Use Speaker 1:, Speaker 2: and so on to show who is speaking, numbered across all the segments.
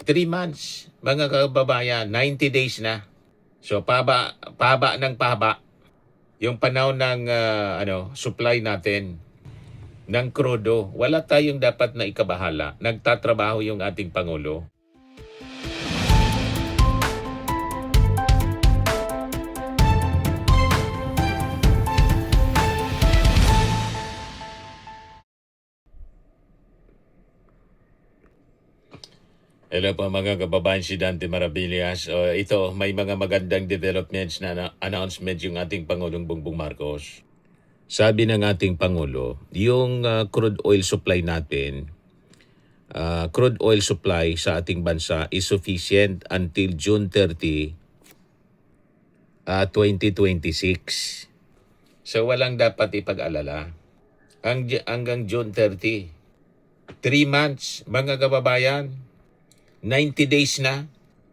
Speaker 1: 3 months, mga kababayan, 90 days na. So pahaba ng pahaba yung panahon ng supply natin ng krudo. Wala tayong dapat na ikabahala. Nagtatrabaho yung ating Pangulo. Hello po mga kababayan, si Dante Maravillas. Ito, may mga magandang developments na announcement yung ating Pangulong Bongbong Marcos. Sabi ng ating Pangulo, yung crude oil supply natin, crude oil supply sa ating bansa is sufficient until June 30, 2026. So walang dapat ipag-alala. Hanggang June 30, 3 months, mga kababayan, 90 days na.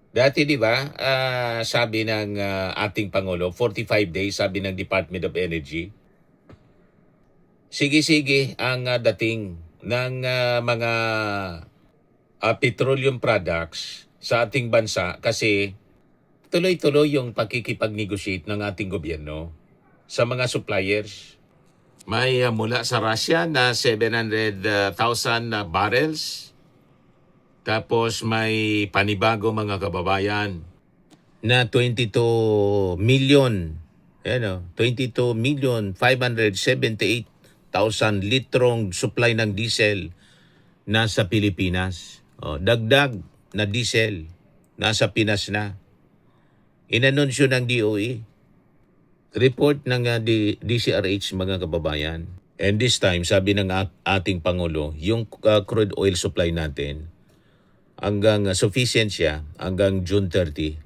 Speaker 1: Dati di ba, sabi ng ating Pangulo, 45 days, sabi ng Department of Energy. Sige-sige ang dating ng mga petroleum products sa ating bansa kasi tuloy-tuloy yung pakikipag-negotiate ng ating gobyerno sa mga suppliers. May mula sa Russia na 700,000 barrels. Tapos may panibago mga kababayan na 22 million 578,000 litrong supply ng diesel nasa Pilipinas. Dagdag na diesel nasa Pinas na. Inanunsyo ng DOE. Report ng DCRH mga kababayan. And this time, sabi ng ating Pangulo, yung crude oil supply natin, hanggang sufficient siya hanggang June 30.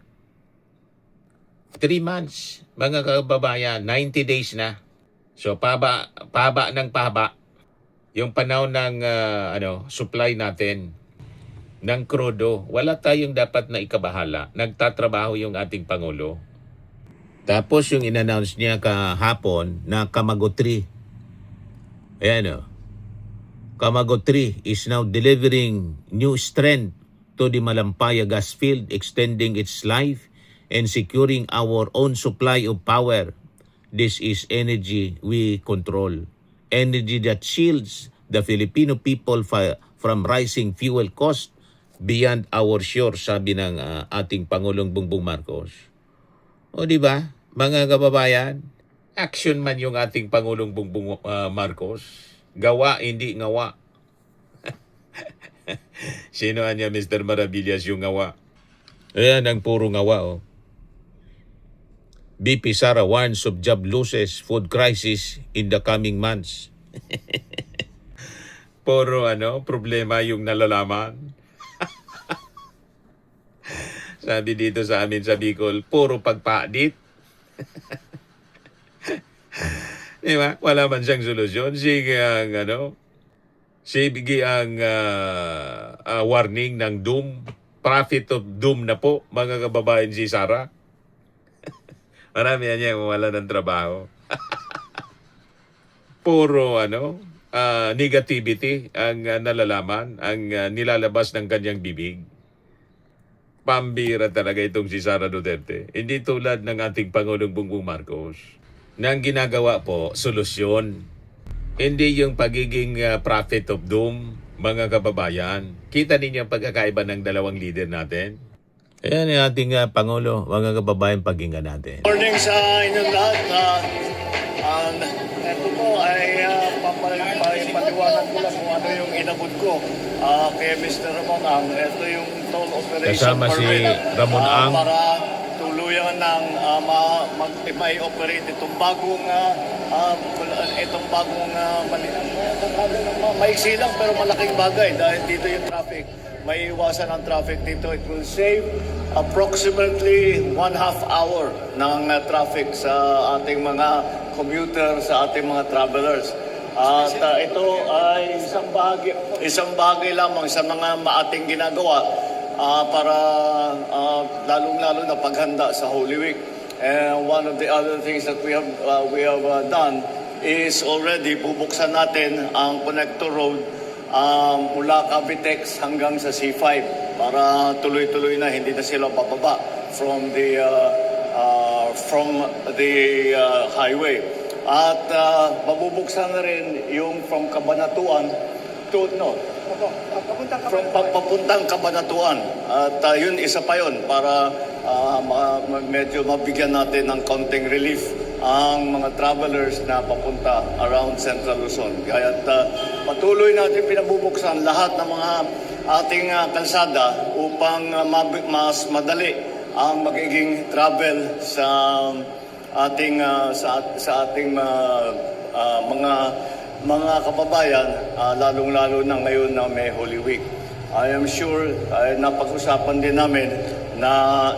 Speaker 1: 3 months, mga kababayan, 90 days na. So pahaba ng pahaba yung panahon ng supply natin ng krudo. Wala tayong dapat na ikabahala. Nagtatrabaho yung ating Pangulo. Tapos yung in-announce niya kahapon na Kamago 3. Ayan Kamago 3 is now delivering new strength to the Malampaya gas field, extending its life and securing our own supply of power. This is energy we control. Energy that shields the Filipino people from rising fuel cost beyond our shore, sabi ng ating Pangulong Bongbong Marcos. O di ba, mga kababayan, action man yung ating Pangulong Bongbong Marcos. Gawa, hindi ngawa. Sino niya Mr. Maravillas yung ngawa? Ayan ang puro ngawa. BP Sara warns of job losses, food crisis in the coming months. Puro problema yung nalalaman. Sabi dito sa amin sa Bicol, puro pagpaadit. Diba? Wala man siyang solusyon. Sige ang warning ng doom. Prophet of doom na po, mga kababayan, si Sara. Marami niya wala ng trabaho. Puro negativity ang nalalaman, ang nilalabas ng kanyang bibig. Pambira talaga itong si Sara Duterte. Hindi tulad ng ating Pangulong Bongbong Marcos. Na ang ginagawa po, solusyon. Hindi yung pagiging prophet of doom, mga kababayan. Kita ninyo ang pagkakaiba ng dalawang leader natin? Ayan yung ating Pangulo, mga kababayan, pakinggan natin.
Speaker 2: Morning sa inyong lahat. Ito po ay paliwanag ko lang kung ano yung inabot ko kay Mr. Ramon Ang. Ito yung toll operation
Speaker 1: Kasama si Ramon Ang.
Speaker 2: Para tuluyan ng may-operate itong bagong maiksi lang pero malaking bagay dahil dito yung traffic. May iwasan ang traffic dito. It will save approximately 1/2 hour ng traffic sa ating mga commuter, sa ating mga travelers. At ito ay isang bahagi lamang sa mga maating ginagawa para lalong-lalo na paghanda sa Holy Week. And one of the other things that we have done is already bubuksan natin ang connector road mula Cavitex hanggang sa C5 para tuloy-tuloy na hindi na sila bababa from the highway. At mabubuksan na rin yung from Cabanatuan to from papuntang Cabanatuan. At yun, isa pa yun para medyo mabigyan natin ng konting relief ang mga travelers na papunta around Central Luzon. Kaya patuloy natin pinabubuksan lahat ng mga ating kalsada upang mas madali ang magiging travel sa ating mga kababayan, lalong-lalo na ngayon na may Holy Week. I am sure napag-usapan din namin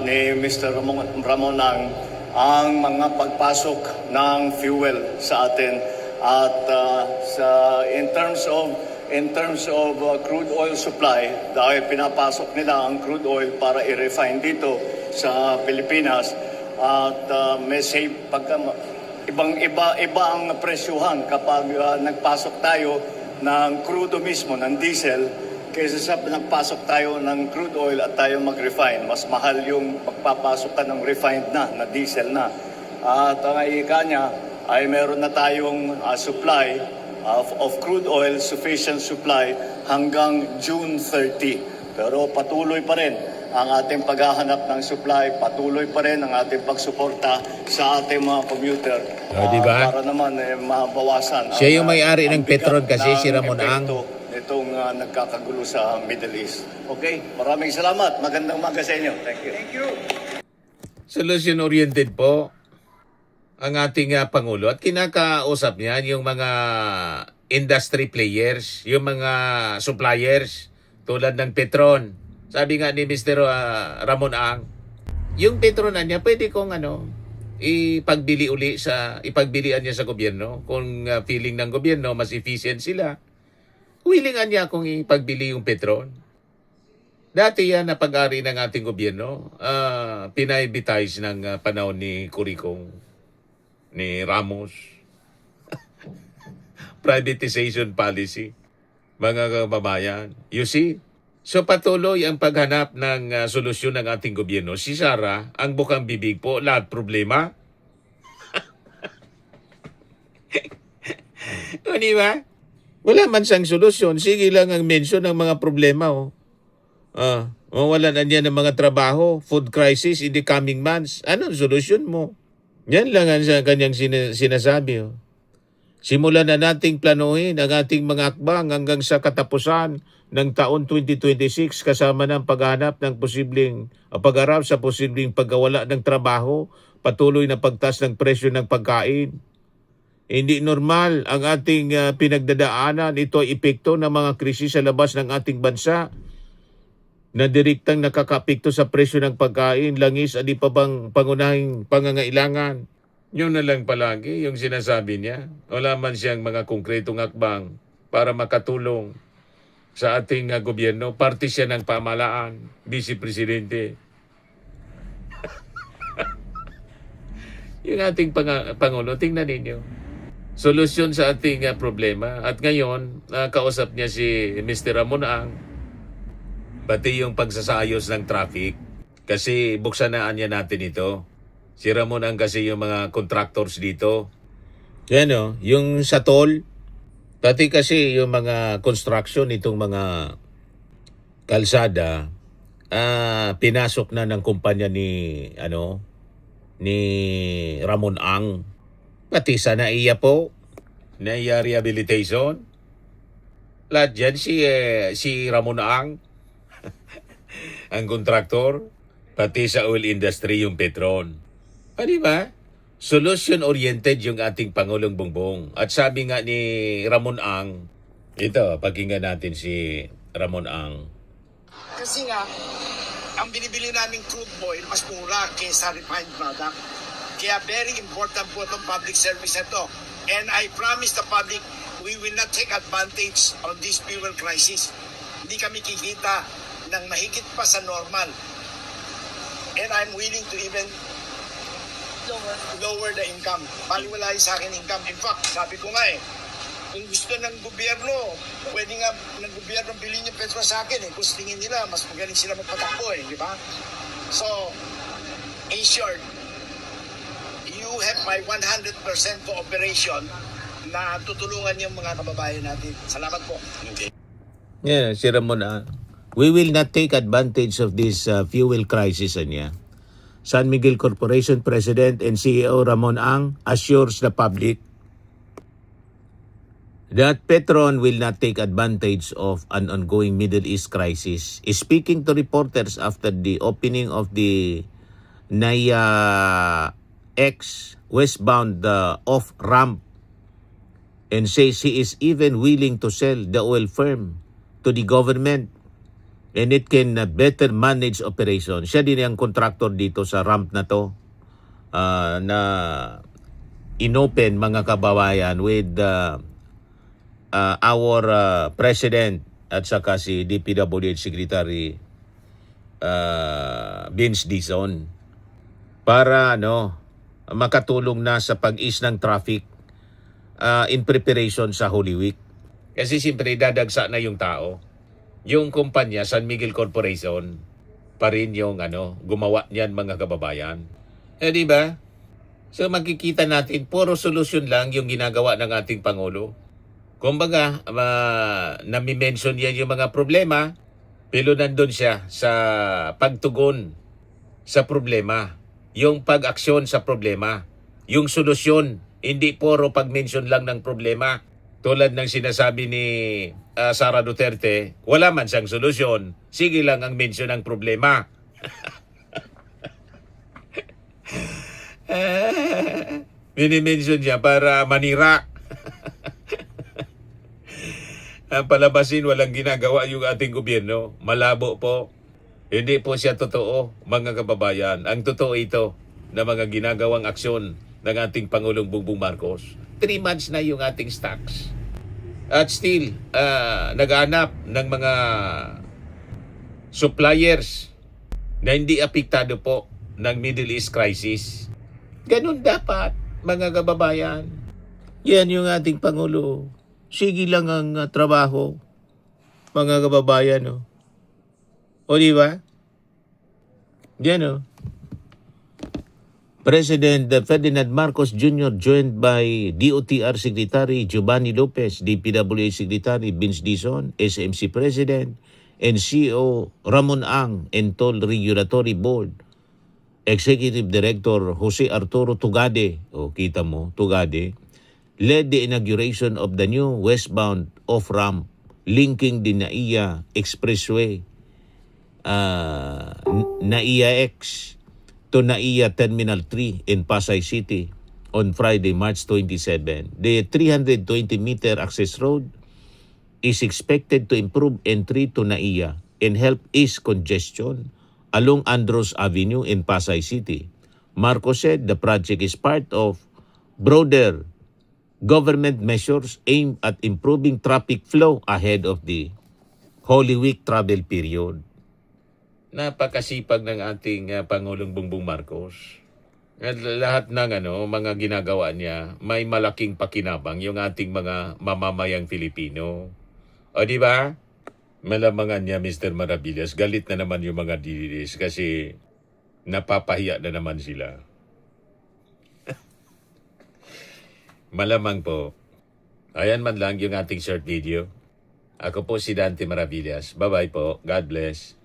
Speaker 2: ni Mr. Ramonang ang mga pagpasok ng fuel sa atin at in terms of crude oil supply, dahil pinapasok nila ang crude oil para i-refine dito sa Pilipinas at may save iba ang presyuhan kapag nagpasok tayo ng crudo mismo, ng diesel, kaysa sa nagpasok tayo ng crude oil at tayo mag-refine. Mas mahal yung pagpapasok ka ng refined na diesel na. At ang ika niya ay meron na tayong supply of crude oil, sufficient supply hanggang June 30. Pero patuloy pa rin ang ating paghahanap ng supply, patuloy pa rin ang ating pagsuporta sa ating mga commuter.
Speaker 1: Diba?
Speaker 2: Para naman mabawasan.
Speaker 1: Siya yung may-ari ng Petron kasi, si Ramon Ang.
Speaker 2: Itong nagkakagulo sa Middle East. Okay? Maraming salamat. Magandang umaga sa inyo. Thank you. Thank you.
Speaker 1: Solution-oriented po ang ating Pangulo at kinakausap niya yung mga industry players, yung mga suppliers tulad ng Petron. Sabi nga ni Mr. Ramon Ang, yung Petron niya pwede kong ipagbilian niya sa gobyerno kung feeling ng gobyerno mas efficient sila. Wilingan niya kung ipagbili yung Petron. Dati yan na pag-ari ng ating gobyerno, pinaibitize ng panahon ni Curicong, ni Ramos. Privatization policy, mga kababayan. You see? So patuloy ang paghanap ng solusyon ng ating gobyerno. Si Sara, ang bukang bibig po, lahat problema. O di ba? Wala man siyang solusyon. Sige lang ang mention ng mga problema. Mawalan na niya ng mga trabaho, food crisis in the coming months. Anong solusyon mo? Yan lang ang kanyang sinasabi. Simulan na nating planuhin ang ating mga akbang hanggang sa katapusan ng taon 2026 kasama ng paghanap ng pag-harap sa posibleng pagkawala ng trabaho, patuloy na pagtaas ng presyo ng pagkain. Hindi normal ang ating pinagdadaanan. Ito ay epekto ng mga krisis sa labas ng ating bansa na direktang nakakapekto sa presyo ng pagkain, langis, at iba pang pangunahing pangangailangan. Yun na lang palagi yung sinasabi niya. Wala man siyang mga konkretong akbang para makatulong sa ating gobyerno. Parte siya ng pamahalaan, Vice Presidente. Yung ating Pangulo, tingnan ninyo. Solusyon sa ating problema. At ngayon, kausap niya si Mr. Ramon Ang, pati yung pagsasayos ng traffic. Kasi buksanaan niya natin ito. Si Ramon Ang kasi yung mga contractors dito. Yan yung sa toll. Pati kasi yung mga construction itong mga kalsada, pinasok na ng kumpanya ni Ramon Ang. Pati sa NAIA po, NAIA Rehabilitation. Lahat dyan si Ramon Ang, ang kontraktor, pati sa oil industry yung Petron. Di ba? Solution-oriented yung ating Pangulong Bongbong. At sabi nga ni Ramon Ang, ito, pakinggan natin si Ramon Ang.
Speaker 3: Kasi nga, ang binibili naming crude oil mas mura kaysa refined product. Kaya very important po itong public service ito. And I promise the public, we will not take advantage on this fuel crisis. Hindi kami kikita ng mahigit pa sa normal. And I'm willing to even lower the income. Baliwala sa akin income. In fact, sabi ko nga Kung gusto ng gobyerno, pwede nga ng gobyerno bilhin yung Petro sa akin eh. Kung tingin nila, mas magaling sila magpatakbo eh, di ba? So, in short, you have my 100% cooperation na tutulungan yung mga kababayan natin. Salamat po. Okay.
Speaker 1: Yeah, si Ramon, we will not take advantage of this fuel crisis niya. San Miguel Corporation President and CEO Ramon Ang assures the public that Petron will not take advantage of an ongoing Middle East crisis. Speaking to reporters after the opening of the Naya X westbound off-ramp, and says he is even willing to sell the oil firm to the government and it can better manage operation. Siya din ang contractor dito sa ramp na to na inopen, mga kababayan, with our President at saka si DPWH Secretary Vince Dizon para makatulong na sa pag-ease ng traffic in preparation sa Holy Week. Kasi siyempre dadagsa na yung tao. Yung kumpanya, San Miguel Corporation, pa rin yung gumawa niyan, mga kababayan. Di ba? So makikita natin, puro solusyon lang yung ginagawa ng ating Pangulo. Kumbaga, nami-mention yan yung mga problema, pero nandun siya sa pagtugon sa problema. Yung pag-aksyon sa problema. Yung solusyon, hindi puro pag-mention lang ng problema. Tulad ng sinasabi ni Sara Duterte, wala man siyang solusyon, sige lang ang mention ng problema. Mini-mention niya para manira. Ang palabasin, walang ginagawa yung ating gobyerno. Malabo po. Hindi po siya totoo, mga kababayan. Ang totoo ito na mga ginagawang aksyon ng ating Pangulong Bongbong Marcos. 3 months na yung ating stocks. At still, naghanap ng mga suppliers na hindi apektado po ng Middle East crisis. Ganun dapat, mga kababayan. Yan yung ating Pangulo. Sige lang ang trabaho, mga kababayan. O di ba? Yan President Ferdinand Marcos Jr. joined by DOTR Secretary Giovanni Lopez, DPWH Secretary Vince Dizon, SMC President, and CEO Ramon Ang, and Toll Regulatory Board, Executive Director Jose Arturo Tugade, kita mo, Tugade, led the inauguration of the new westbound off-ramp linking the NAIA Expressway, NAIA X, to NAIA Terminal 3 in Pasay City on Friday, March 27. The 320-meter access road is expected to improve entry to NAIA and help ease congestion along Andros Avenue in Pasay City. Marcos said the project is part of broader government measures aimed at improving traffic flow ahead of the Holy Week travel period. Napakasipag ng ating Pangulong Bongbong Marcos. At lahat ng mga ginagawa niya, may malaking pakinabang yung ating mga mamamayang Filipino. O di ba? Malamangan niya, Mr. Maravillas, galit na naman yung mga DDS kasi napapahiya na naman sila. Malamang po. Ayan man lang yung ating short video. Ako po si Dante Maravillas. Bye-bye po. God bless.